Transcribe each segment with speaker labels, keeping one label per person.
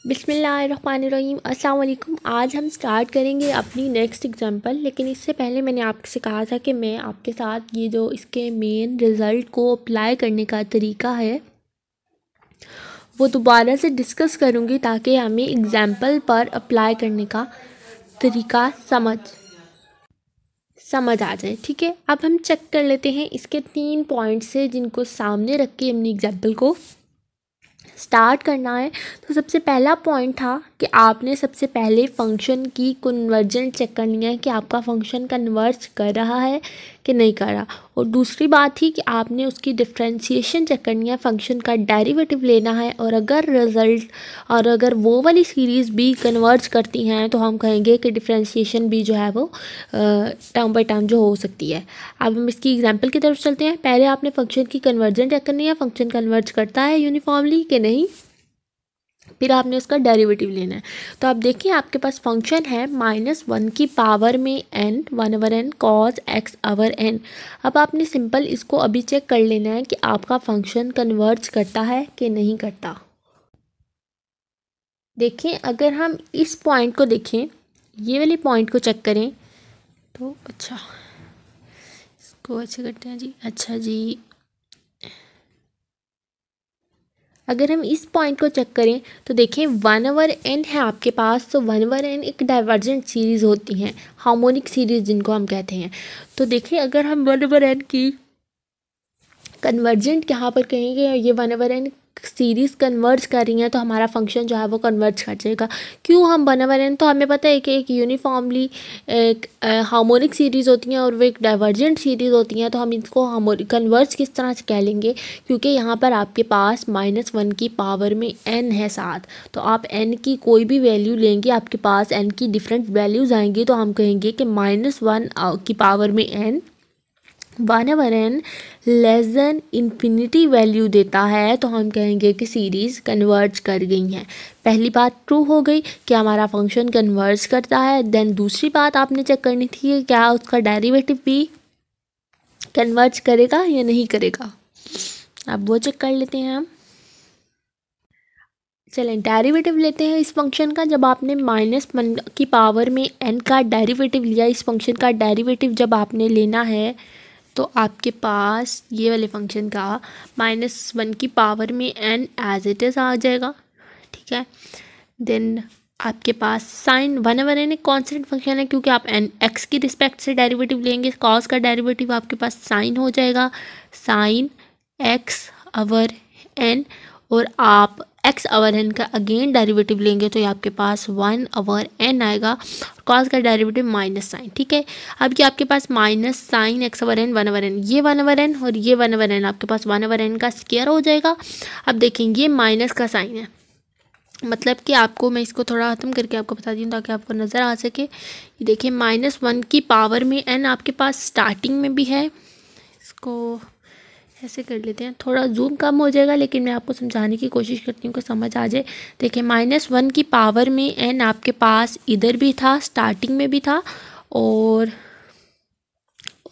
Speaker 1: बिस्मिल्लाहिर्रहमानिर्रहीम। अस्सलाम वालेकुम। आज हम स्टार्ट करेंगे अपनी नेक्स्ट एग्जांपल, लेकिन इससे पहले मैंने आपसे कहा था कि मैं आपके साथ ये जो इसके मेन रिज़ल्ट को अप्लाई करने का तरीका है वो दोबारा से डिस्कस करूँगी ताकि हमें एग्जांपल पर अप्लाई करने का तरीका समझ आ जाए। ठीक है, अब हम चेक कर लेते हैं इसके 3 पॉइंट्स है जिनको सामने रख के अपनी एग्जांपल को स्टार्ट करना है। तो सबसे पहला पॉइंट था कि आपने सबसे पहले फंक्शन की कन्वर्जेंट चेक करनी है कि आपका फंक्शन कन्वर्ज कर रहा है कि नहीं कर रहा, और दूसरी बात थी कि आपने उसकी डिफरेंशिएशन चेक करनी है, फंक्शन का डेरिवेटिव लेना है, और अगर वो वाली सीरीज़ भी कन्वर्ज करती हैं तो हम कहेंगे कि डिफरेंशिएशन भी जो है वो टर्म बाय टर्म जो हो सकती है। अब हम इसकी एग्जांपल की तरफ चलते हैं। पहले आपने फंक्शन की कन्वर्जेंट चेक करनी है, फंक्शन कन्वर्ज करता है यूनिफॉर्मली कि नहीं, फिर आपने उसका डेरिवेटिव लेना है। तो आप देखिए आपके पास फंक्शन है -1 की पावर में n 1/n cos x/n। अब आपने सिंपल इसको अभी चेक कर लेना है कि आपका फंक्शन कन्वर्ज करता है कि नहीं करता। देखें, अगर हम इस पॉइंट को देखें, ये वाले पॉइंट को चेक करें तो अच्छा इसको ऐसे करते हैं जी। अच्छा जी, अगर हम इस पॉइंट को चेक करें तो देखें 1/n है आपके पास, तो 1/n एक डाइवर्जेंट सीरीज़ होती हैं, हार्मोनिक सीरीज़ जिनको हम कहते हैं। तो देखिए अगर हम 1/n की कन्वर्जेंट यहाँ पर कहेंगे, ये 1/n सीरीज़ कन्वर्ज कर रही हैं तो हमारा फंक्शन जो है वो कन्वर्ज कर जाएगा। क्यों हम 1/n, तो हमें पता है कि एक यूनिफॉर्मली एक हार्मोनिक सीरीज़ होती हैं और वो एक डाइवर्जेंट सीरीज़ होती हैं, तो हम इसको कन्वर्ज किस तरह से कह लेंगे, क्योंकि यहाँ पर आपके पास -1 की पावर में n है साथ, तो आप n की कोई भी वैल्यू लेंगे आपके पास n की डिफरेंट वैल्यूज़ आएंगी, तो हम कहेंगे कि -1 की पावर में n 1/n less than infinity value देता है, तो हम कहेंगे कि सीरीज़ कन्वर्ज कर गई हैं। पहली बात ट्रू हो गई कि हमारा फंक्शन कन्वर्ज करता है। देन दूसरी बात आपने चेक करनी थी कि क्या उसका डेरिवेटिव भी कन्वर्ज करेगा या नहीं करेगा। अब वो चेक कर लेते हैं हम। चलें, डेरिवेटिव लेते हैं इस फंक्शन का। जब आपने -1 की पावर में n का डेरिवेटिव लिया, इस फंक्शन का डेरिवेटिव जब आपने लेना है तो आपके पास ये वाले फंक्शन का -1 की पावर में n एज इट इज़ आ जाएगा। ठीक है, देन आपके पास साइन 1/n एक कॉन्स्टेंट फंक्शन है, क्योंकि आप x की रिस्पेक्ट से डेरिवेटिव लेंगे, कॉस का डेरिवेटिव आपके पास साइन हो जाएगा, साइन x/n, और आप x/n का अगेन डेरिवेटिव लेंगे तो ये आपके पास 1/n आएगा, कॉस का डेरिवेटिव माइनस साइन। ठीक है, अब ये आपके पास माइनस साइन x/n 1/n, ये 1/n और ये 1/n आपके पास 1/n का स्क्वायर हो जाएगा। अब देखेंगे ये माइनस का साइन है, मतलब कि आपको मैं इसको थोड़ा ख़त्म करके आपको बता दूँ ताकि आपको नज़र आ सके। ये देखिए -1 की पावर में n आपके पास स्टार्टिंग में भी है, इसको ऐसे कर लेते हैं, थोड़ा जूम कम हो जाएगा लेकिन मैं आपको समझाने की कोशिश करती हूँ कि समझ आ जाए। देखिए -1 की पावर में n आपके पास इधर भी था, स्टार्टिंग में भी था, और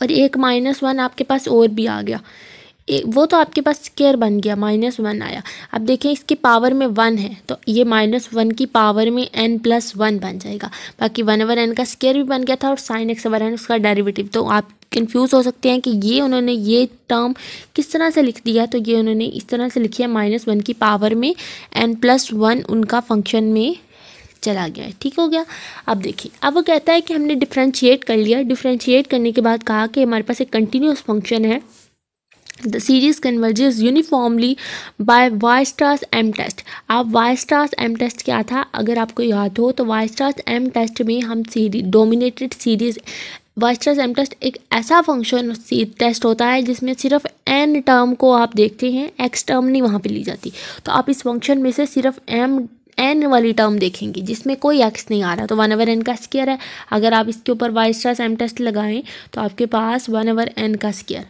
Speaker 1: एक -1 आपके पास और भी आ गया, वो तो आपके पास स्क्वायर बन गया, -1 आया। अब देखें इसकी पावर में 1 है तो ये -1 की पावर में n+1 बन जाएगा। बाकी 1/n का स्क्वायर भी बन गया था और sin x/n उसका डेरिवेटिव। तो आप कंफ्यूज हो सकते हैं कि ये उन्होंने ये टर्म किस तरह से लिख दिया, तो ये उन्होंने इस तरह से लिखी है, -1 की पावर में n+1 उनका फंक्शन में चला गया है। ठीक हो गया। अब देखिए, अब वो कहता है कि हमने डिफ्रेंशिएट कर लिया। डिफ्रेंशिएट करने के बाद कहा कि हमारे पास एक कंटिन्यूस फंक्शन है, the series converges uniformly by Weierstrass M test. अब वायस्ट्रास एम टेस्ट क्या था, अगर आपको याद हो तो वायस्ट्रास एम टेस्ट में हम डोमिनेटेड सीरीज, वायस्ट्रास एम टेस्ट एक ऐसा फंक्शन टेस्ट होता है जिसमें सिर्फ एन टर्म को आप देखते हैं, एक्स टर्म नहीं वहाँ पे ली जाती। तो आप इस फंक्शन में से सिर्फ एन वाली टर्म देखेंगे जिसमें कोई एक्स नहीं आ रहा, तो 1/n का स्क्वायर है। अगर आप इसके ऊपर वायस्ट्रास एम टेस्ट लगाएं तो आपके पास 1/n का स्क्वायर,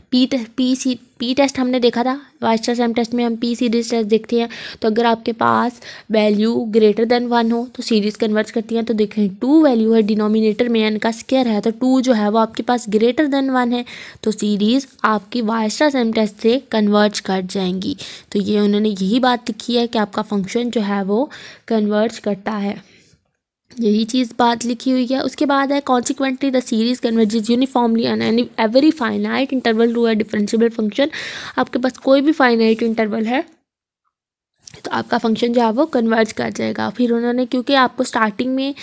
Speaker 1: पी टेस्ट हमने देखा था, वाइस्टर सैम टेस्ट में हम पी सीरीज टेस्ट देखते हैं। तो अगर आपके पास वैल्यू ग्रेटर देन 1 हो तो सीरीज कन्वर्ट करती हैं। तो देखें 2 वैल्यू है, डिनोमिनेटर में n का स्क्वायर है, तो 2 जो है वो आपके पास ग्रेटर देन 1 है, तो सीरीज आपकी वाइस्टर सैम टेस्ट से कन्वर्ट कर जाएंगी। तो ये उन्होंने यही बात लिखी है कि आपका फंक्शन जो है वो कन्वर्ट करता है, यही चीज़ बात लिखी हुई है। उसके बाद है consequently the series converges uniformly on any every finite interval to a differentiable function. आपके पास कोई भी फाइनाइट इंटरवल है तो आपका फंक्शन जो है वो कन्वर्ज कर जाएगा। फिर उन्होंने, क्योंकि आपको स्टार्टिंग में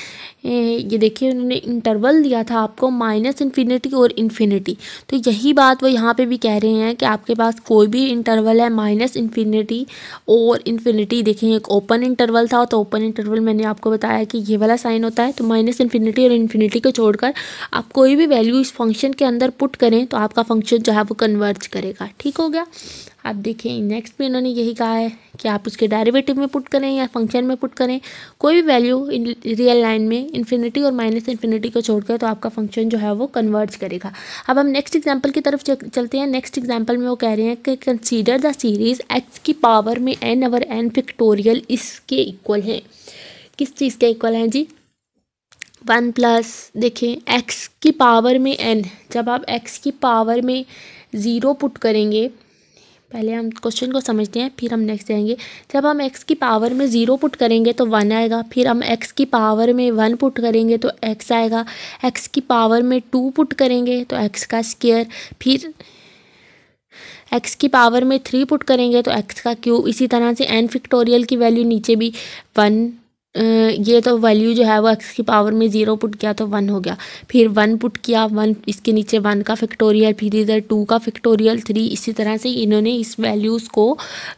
Speaker 1: ये देखिए उन्होंने इंटरवल दिया था आपको -∞ और इन्फिनिटी, तो यही बात वो यहाँ पे भी कह रहे हैं कि आपके पास कोई भी इंटरवल है -∞ और इन्फिनिटी। देखें एक ओपन इंटरवल था, तो ओपन इंटरवल मैंने आपको बताया कि ये वाला साइन होता है, तो -∞ और इन्फिनिटी को छोड़कर आप कोई भी वैल्यू इस फंक्शन के अंदर पुट करें तो आपका फंक्शन जो है वो कन्वर्ज करेगा। ठीक हो गया। आप देखें नेक्स्ट भी उन्होंने यही कहा है कि आप उसके डेरिवेटिव में पुट करें या फंक्शन में पुट करें कोई भी वैल्यू रियल लाइन में इन्फिनिटी और -∞ को छोड़कर, तो आपका फंक्शन जो है वो कन्वर्ज करेगा। अब हम नेक्स्ट एग्जांपल की तरफ चलते हैं। नेक्स्ट एग्जांपल में वो कह रहे हैं कि कंसीडर द सीरीज x की पावर में n ओवर n फैक्टोरियल इसके इक्वल है। किस चीज़ के इक्वल हैं जी? 1 प्लस, देखें x की पावर में n, जब आप x की पावर में 0 पुट करेंगे, पहले हम क्वेश्चन को समझते हैं फिर हम नेक्स्ट जाएंगे। जब हम x की पावर में 0 पुट करेंगे तो 1 आएगा, फिर हम x की पावर में 1 पुट करेंगे तो x आएगा, x की पावर में 2 पुट करेंगे तो x का स्क्वायर, फिर x की पावर में 3 पुट करेंगे तो x का क्यूब। इसी तरह से n फैक्टोरियल की वैल्यू नीचे भी 1, ये तो वैल्यू जो है वो x की पावर में 0 पुट किया तो 1 हो गया, फिर 1 पुट किया 1, इसके नीचे 1 का फैक्टोरियल, फिर इधर 2 का फैक्टोरियल 3। इसी तरह से इन्होंने इस वैल्यूज़ को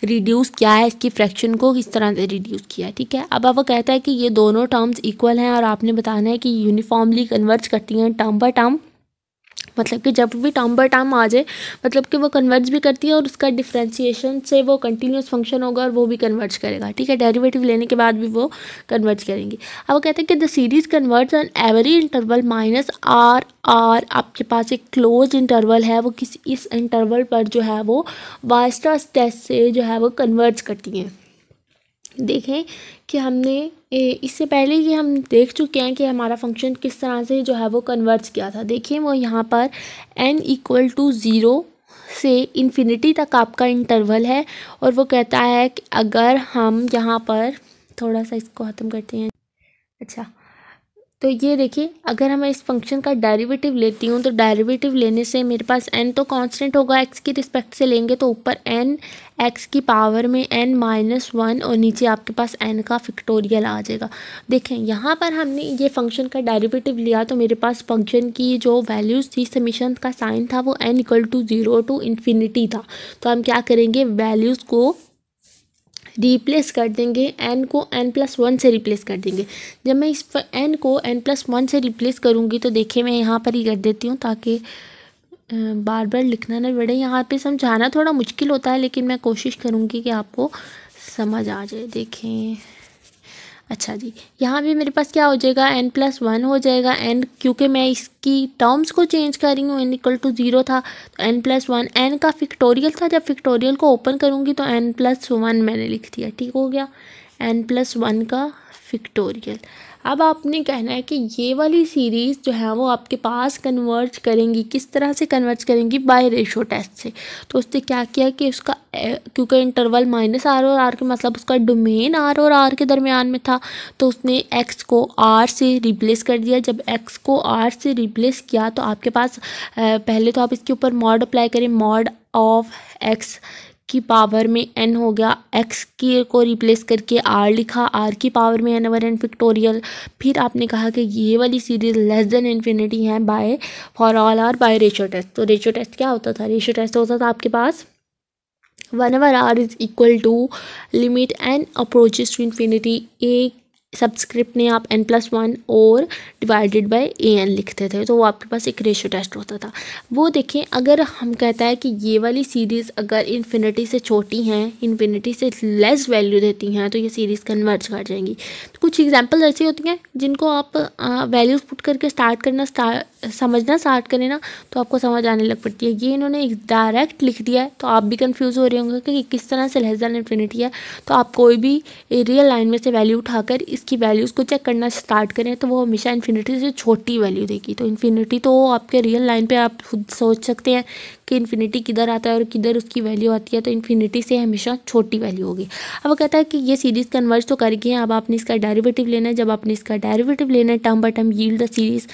Speaker 1: रिड्यूस किया है, इसकी फ्रैक्शन को इस तरह से रिड्यूस किया है। ठीक है। अब वो कहता है कि ये दोनों टर्म्स इक्वल हैं और आपने बताना है कि यूनिफॉर्मली कन्वर्ज करती हैं टर्म बाय टर्म, मतलब कि जब भी टर्म बाय टर्म आ जाए मतलब कि वो कन्वर्ज भी करती है और उसका डिफरेंशिएशन से वो कंटिन्यूस फंक्शन होगा और वो भी कन्वर्ज करेगा। ठीक है। डेरिवेटिव लेने के बाद भी वो कन्वर्ज करेंगी। अब वो कहते हैं कि the series converge on every interval -r। आपके पास एक क्लोज इंटरवल है, वो किस इस इंटरवल पर जो है वो वाइस्टर टेस्ट से जो है वो कन्वर्ज करती हैं। देखें कि हमने इससे पहले ये हम देख चुके हैं कि हमारा फंक्शन किस तरह से जो है वो कन्वर्ज किया था। देखिए वो यहाँ पर n = 0 से इन्फिनिटी तक आपका इंटरवल है और वो कहता है कि अगर हम यहाँ पर थोड़ा सा इसको ख़त्म करते हैं। अच्छा, तो ये देखिए अगर मैं इस फंक्शन का डेरिवेटिव लेती हूँ तो डेरिवेटिव लेने से मेरे पास n तो कांस्टेंट होगा, x की रिस्पेक्ट से लेंगे तो ऊपर n x की पावर में n-1 और नीचे आपके पास n का फैक्टोरियल आ जाएगा। देखें यहाँ पर हमने ये फंक्शन का डेरिवेटिव लिया तो मेरे पास फंक्शन की जो वैल्यूज़ थी, समीशन का साइन था वो n = 0 टू इन्फिनिटी था। तो हम क्या करेंगे, वैल्यूज़ को रिप्लेस कर देंगे, n को n+1 से रिप्लेस कर देंगे। जब मैं इस n को n+1 से रिप्लेस करूँगी तो देखिए मैं यहाँ पर ही कर देती हूँ ताकि बार बार लिखना ना पड़े। यहाँ पे समझाना थोड़ा मुश्किल होता है लेकिन मैं कोशिश करूँगी कि आपको समझ आ जाए। देखें अच्छा जी, यहाँ भी मेरे पास क्या हो जाएगा, n+1 हो जाएगा। n क्योंकि मैं इसकी टर्म्स को चेंज कर रही हूँ, n = 0 था तो n+1, n का फैक्टोरियल था, जब फैक्टोरियल को ओपन करूँगी तो n+1 मैंने लिख दिया। ठीक हो गया, n+1 का फैक्टोरियल। अब आपने कहना है कि ये वाली सीरीज़ जो है वो आपके पास कन्वर्ज करेंगी, किस तरह से कन्वर्ज करेंगी, बाय रेशो टेस्ट से। तो उसने क्या किया कि उसका क्योंकि इंटरवल -r और r के मतलब उसका डोमेन r और r के दरमियान में था तो उसने x को r से रिप्लेस कर दिया। जब x को r से रिप्लेस किया तो आपके पास पहले तो आप इसके ऊपर मॉड अप्लाई करें, मॉड ऑफ x की पावर में n हो गया, x की को रिप्लेस करके r लिखा, r की पावर में n/n फैक्टोरियल। फिर आपने कहा कि ये वाली सीरीज ∞ है by for all r by ratio test. तो रेशो टेस्ट क्या होता था, रेशो टेस्ट होता था आपके पास 1/r = limit n approaches to infinity, एक सब्सक्रिप्ट में आप n+1 और डिवाइडेड बाय an लिखते थे, तो वो आपके पास एक रेशियो टेस्ट होता था। वो देखें, अगर हम कहता है कि ये वाली सीरीज़ अगर इन्फिनिटी से छोटी हैं, इन्फिनिटी से लेस वैल्यू देती हैं, तो ये सीरीज़ कन्वर्ज कर जाएंगी। तो कुछ एग्जांपल ऐसी होती हैं जिनको आप वैल्यूज़ पुट करके समझना स्टार्ट करें ना, तो आपको समझ आने लग पड़ती है। ये इन्होंने एक डायरेक्ट लिख दिया है, तो आप भी कंफ्यूज हो रहे होंगे कि किस तरह से लेस दैन इन्फिनिटी है। तो आप कोई भी रियल लाइन में से वैल्यू उठाकर इसकी वैल्यूज़ को चेक करना स्टार्ट करें, तो वो हमेशा इन्फिनिटी से छोटी वैल्यू देगी। तो इन्फिनिटी तो आपके रियल लाइन पे आप खुद सोच सकते हैं कि इन्फिनिटी किधर आता है और किधर उसकी वैल्यू आती है, तो इन्फिनिटी से हमेशा छोटी वैल्यू होगी। अब वो कहता है कि ये सीरीज़ कन्वर्ज तो कर गई है, अब आपने इसका डेरिवेटिव लेना है। जब आपने इसका डेरिवेटिव लेना है term by term yield the series,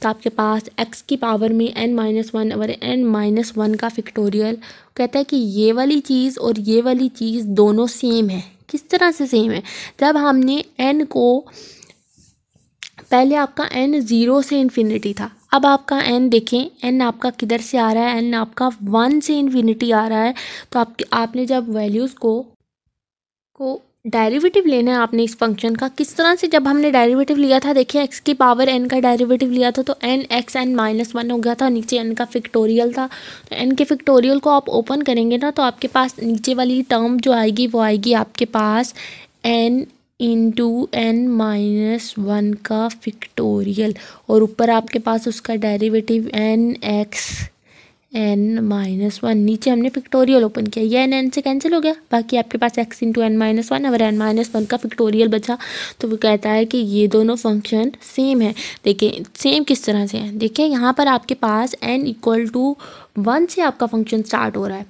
Speaker 1: तो आपके पास x की पावर में n-1 और n-1 का फैक्टोरियल। कहता है कि ये वाली चीज़ और ये वाली चीज़ दोनों सेम है। किस तरह से सेम है? जब हमने n को, पहले आपका n 0 से इन्फिनिटी था, अब आपका n देखें, n आपका किधर से आ रहा है, n आपका 1 से इन्फिनिटी आ रहा है। तो आपने जब वैल्यूज़ को डेरिवेटिव लेना है आपने इस फंक्शन का, किस तरह से, जब हमने डेरिवेटिव लिया था, देखिए x की पावर n का डेरिवेटिव लिया था तो n x n-1 हो गया था, नीचे n का फैक्टोरियल था। तो n के फैक्टोरियल को आप ओपन करेंगे ना, तो आपके पास नीचे वाली टर्म जो आएगी वो आएगी आपके पास n इंटू n-1 का फैक्टोरियल, और ऊपर आपके पास उसका डेरिवेटिव n(x) n-1। नीचे हमने फैक्टोरियल ओपन किया, ये n से कैंसिल हो गया, बाकी आपके पास x इंटू n-1 और n-1 का फैक्टोरियल बचा। तो वो कहता है कि ये दोनों फंक्शन सेम है। देखिए सेम किस तरह से है, देखिए यहाँ पर आपके पास n=1 से आपका फंक्शन स्टार्ट हो रहा है,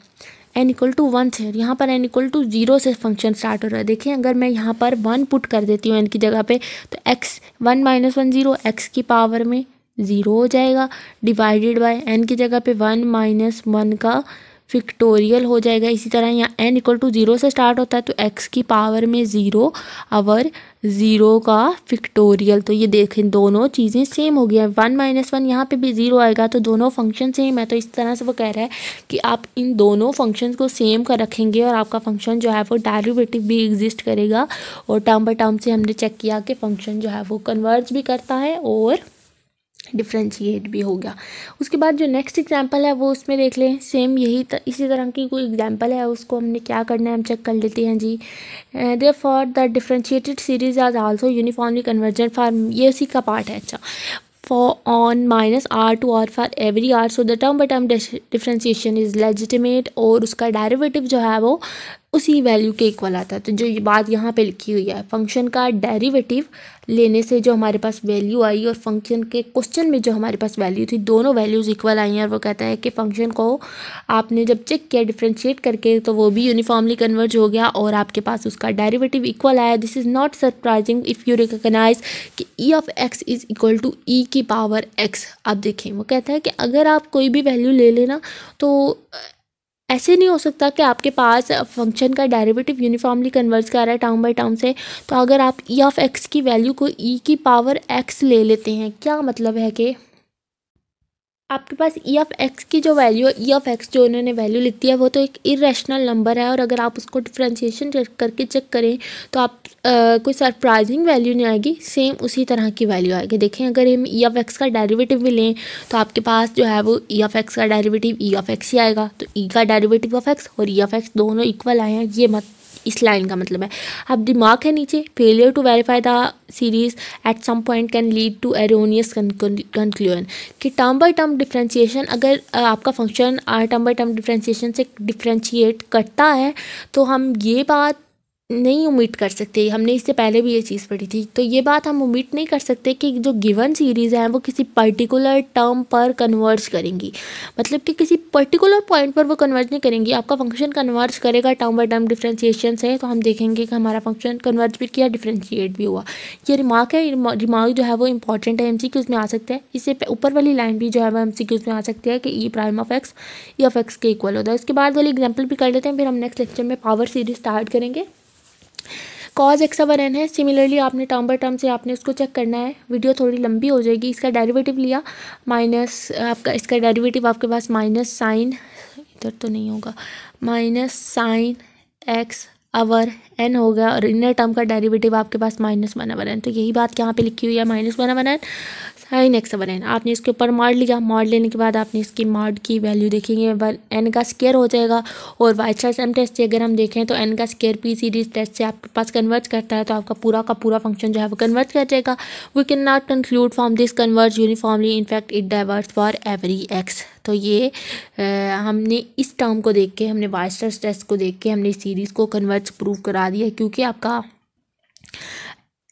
Speaker 1: n=1 से, यहाँ पर n=0 से फंक्शन स्टार्ट हो रहा है। देखिए अगर मैं यहाँ पर 1 पुट कर देती हूँ n की जगह पे, तो x 1 - 1 0, x की पावर में 0 हो जाएगा, डिवाइडेड बाय n की जगह पे 1 - 1 का फैक्टोरियल हो जाएगा। इसी तरह यहाँ n=0 से स्टार्ट होता है, तो x की पावर में 0 और 0 का फैक्टोरियल। तो ये देखें दोनों चीज़ें सेम हो गया, 1 - 1 यहाँ पे भी 0 आएगा, तो दोनों फंक्शन सेम है। तो इस तरह से वो कह रहा है कि आप इन दोनों फंक्शंस को सेम कर रखेंगे और आपका फंक्शन जो है वो डेरिवेटिव भी एग्जिस्ट करेगा, और टर्म बाय टर्म से हमने चेक किया कि फंक्शन जो है वो कन्वर्ज भी करता है और डिफ्रेंशिएट भी हो गया। उसके बाद जो नेक्स्ट एग्जांपल है वो उसमें देख लें, सेम इसी तरह की कोई एग्जांपल है, उसको हमने क्या करना है हम चेक कर लेते हैं जी। Therefore the differentiated series are also uniformly convergent for, ये उसी का पार्ट है। अच्छा, for on -r to r for every r, so the term by term differentiation is legitimate, और उसका डेरिवेटिव जो है वो उसी वैल्यू के इक्वल आता है। तो जो ये बात यहाँ पे लिखी हुई है, फंक्शन का डेरिवेटिव लेने से जो हमारे पास वैल्यू आई और फंक्शन के क्वेश्चन में जो हमारे पास वैल्यू थी, दोनों वैल्यूज़ इक्वल आई हैं। और वो कहता है कि फंक्शन को आपने जब चेक किया डिफ्रेंशिएट करके, तो वो भी यूनिफॉर्मली कन्वर्ज हो गया और आपके पास उसका डेरिवेटिव इक्वल आया। This is not surprising if you recognise कि e(x) is equal to e की पावर x। अब देखें वो कहता है कि अगर आप कोई भी वैल्यू ले लेना, तो ऐसे नहीं हो सकता कि आपके पास फंक्शन का डेरिवेटिव यूनिफॉर्मली कन्वर्ज कर रहा है टर्म बाय टर्म से। तो अगर आप e(x) की वैल्यू को e की पावर x ले लेते हैं, क्या मतलब है कि आपके पास e(x) की जो वैल्यू है, e(x) जो उन्होंने वैल्यू लिखी है वो तो एक इरेशनल नंबर है, और अगर आप उसको डिफ्रेंशिएशन करके चेक करें तो आप कोई सरप्राइजिंग वैल्यू नहीं आएगी, सेम उसी तरह की वैल्यू आएगी। देखें अगर हम e(x) का डेरिवेटिव भी लें तो आपके पास जो है वो e(x) का डेरिवेटिव e(x) ही आएगा। तो e का डेरिवेटिव ऑफ x और e(x) दोनों इक्वल आए हैं, ये मत इस लाइन का मतलब है। अब दिमाग है नीचे, failure to verify the series at some point can lead to erroneous conclusion, कि टर्म बाय टर्म डिफ्रेंशिएशन, अगर आपका function term by term differentiation से डिफ्रेंशिएट करता है तो हम ये बात नहीं उम्मीद कर सकते, हमने इससे पहले भी ये चीज़ पढ़ी थी, तो ये बात हम उम्मीद नहीं कर सकते कि जो गिवन सीरीज़ है वो किसी पर्टिकुलर टर्म पर कन्वर्ज करेंगी, मतलब कि किसी पर्टिकुलर पॉइंट पर वो कन्वर्ज नहीं करेंगी। आपका फंक्शन कन्वर्ज करेगा टर्म बाय टर्म डिफ्रेंशिएशन से, तो हम देखेंगे कि हमारा फंक्शन कन्वर्ज भी किया, डिफ्रेंशिएट भी हुआ। ये रिमार्क है, रिमार्क जो है वो इंपॉर्टेंट है, MCQs में आ सकता है। इससे ऊपर वाली लाइन भी जो है वो MCQs में आ सकती है कि e'(x) e(x) के इक्वल होता है। उसके बाद वाली एग्जाम्पल भी कर लेते हैं, फिर हम नेक्स्ट लेक्चर में पावर सीरीज स्टार्ट करेंगे। cos x/n है, सिमिलरली आपने टर्म बाय टर्म से आपने उसको चेक करना है, वीडियो थोड़ी लंबी हो जाएगी। इसका डेरिवेटिव लिया माइनस आपका, इसका डेरिवेटिव आपके पास माइनस साइन, इधर तो नहीं होगा, minus sine x over n होगा और इनर टर्म का डेरिवेटिव आपके पास -1/n। तो यही बात यहाँ पे लिखी हुई है, -1/n sin x/n। आपने इसके ऊपर मॉड लिया, मॉड लेने के बाद आपने इसकी मॉड की वैल्यू देखेंगे, n का स्क्वायर हो जाएगा। और वाइचर्स टेस्ट से अगर हम देखें तो n का स्क्वायर पी सीरीज टेस्ट से आपके पास कन्वर्ट करता है, तो आपका पूरा का पूरा फंक्शन जो है वो कन्वर्ट कर जाएगा। We can not conclude from this convert uniformly, in fact it diverse for every x। तो ये हमने इस टर्म को देख के, हमने वाइचर्स टेस्ट को देख के हमने इस सीरीज़ को कन्वर्ट प्रूव करा दिया, क्योंकि आपका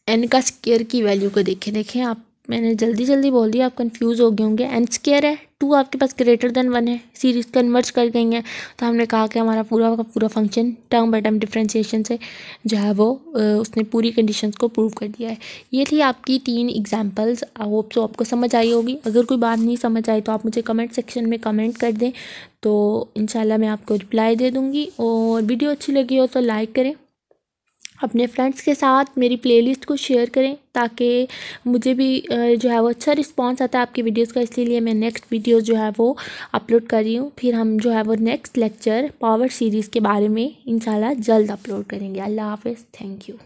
Speaker 1: n का स्क्वायर की वैल्यू को देखें आप, मैंने जल्दी बोल दिया, आप कंफ्यूज हो गए होंगे। n स्क्वायर है, 2 आपके पास ग्रेटर देन 1 है, सीरीज कन्वर्ट कर गई हैं, तो हमने कहा कि हमारा पूरा का पूरा function term by term differentiation से जो है वो उसने पूरी कंडीशंस को प्रूव कर दिया है। ये थी आपकी 3 एग्जांपल्स। आई होप सो आपको समझ आई होगी। अगर कोई बात नहीं समझ आई तो आप मुझे कमेंट सेक्शन में कमेंट कर दें, तो इंशाल्लाह मैं आपको रिप्लाई दे दूँगी। और वीडियो अच्छी लगी हो तो लाइक करें, अपने फ्रेंड्स के साथ मेरी प्लेलिस्ट को शेयर करें, ताकि मुझे भी जो है वो अच्छा रिस्पांस आता है आपकी वीडियोस का। इसलिए मैं नेक्स्ट वीडियोस जो है वो अपलोड कर रही हूँ। फिर हम जो है वो नेक्स्ट लेक्चर पावर सीरीज़ के बारे में इंशाल्लाह जल्द अपलोड करेंगे। अल्लाह हाफ़िज़, थैंक यू।